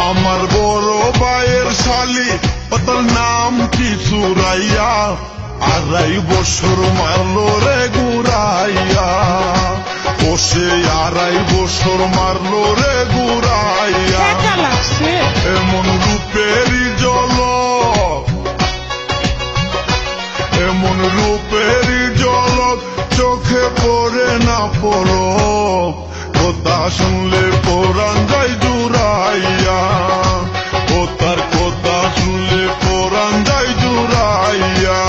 আমার বড় ভাইয়ের শালি ওর নাম কি সুরাইয়া, 2.5 বছর মারলো রে ঘুরাইয়া, ও সে 2.5 বছর মারলো রে ঘুরাইয়া। এমন রূপেরই ঝলক, এমন রূপেরই ঝলক চোখে পড়ে না পলক, কথা শুনলে পরাণ যায় জুড়াইয়া, ও তার কথা শুনলে পরাণ যায় জুড়াইয়া।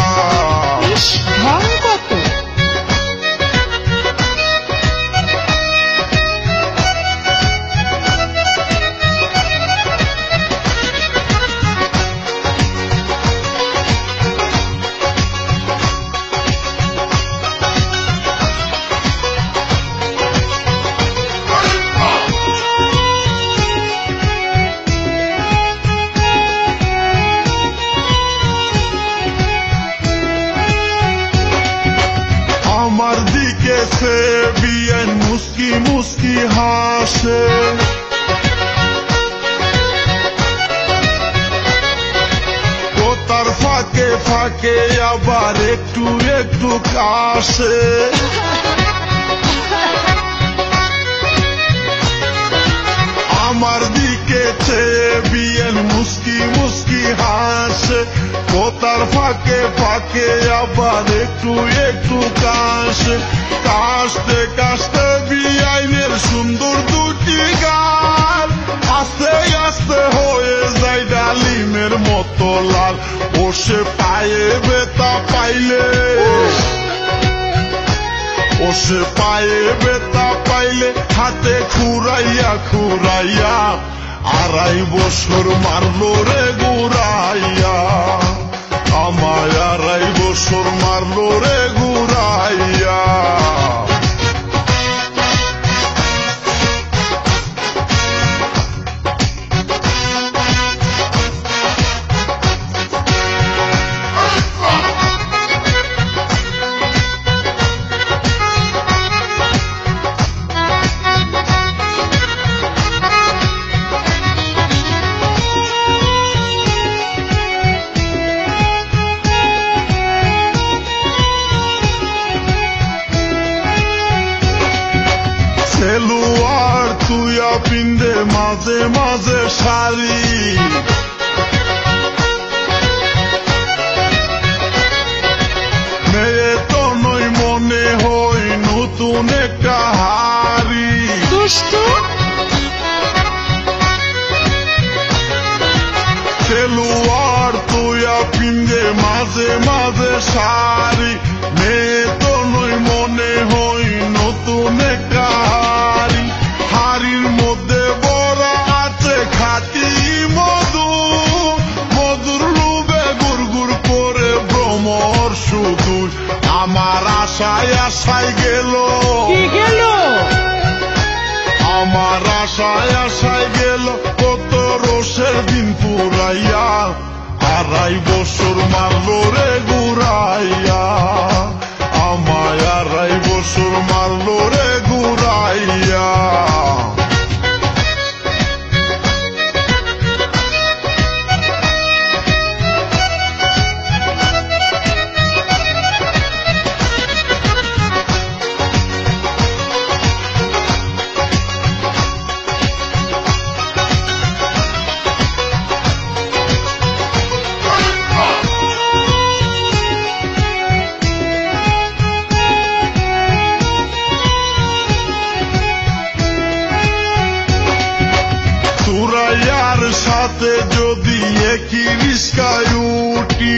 আমার দিকে সে বিয়ান মুস্কি মুস্কি হাসে, কথার ফাঁকে ফাঁকে আবার একটু একটু কাশে। আমার দিকে চেয়ে বিয়ান মুস্কি মুস্কি হাসে, কথার ফাঁকে ফাঁকে আবার একটু একটু কাশে। কাশতে কাশতে বিআইনের সুন্দর দুটি গাল আস্তে আস্তে হয়ে যায় ডালিমের মতো লাল, বসে পায়ে ব্যথা পাইলে, বসে পায়ে ব্যথা পাইলে হাতে খুরাইয়া খুরাইয়া, 2.5 বছর মারলো রে ঘুরাইয়া, আমায় 2.5 বছর মারলো রে ঘুরাইয়া। সেলুয়ার তুইয়া পিন্দে মাঝে মাঝে শাড়ি, মেয়ে তো নই মনে হই নতুন একটা হাড়ি। সেলুয়ার তুইয়া পিন্দে মাঝে মাঝে শাড়ি, মেয়ে তো নই মনে হই নতুন একটা হাড়ি। হাড়ির মধ্যে বড় আছে খাঁটি মধু, মধুর লোভে গুড়গুড় করে ভ্রমর শুধু, আমার আশায় আশায় গেল, আমার আশায় আশায় গেল কত রোষের দিন পুরাইয়া, 2.5 বছর মারলো রে ঘুরাইয়া, আমায় 2.5 বছর মারলো রে ঘুরাইয়া। সুরাইয়ার সাথে যদি একই রিস্কায় উঠি,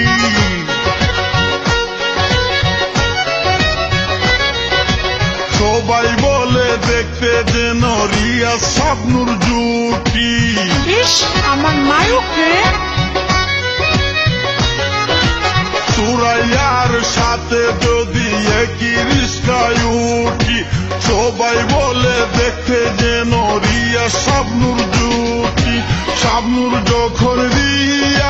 সবাই বলে দেখতে যেন রিয়া শাবনূর জুটি। ইস, আমার নায়কে সুরাইয়ার সাথে যদি একই রিস্কায় উঠি, সবাই বলে দেখতে যেন রিয়া শাবনূর জুটি। শাবনূর যখন রিয়া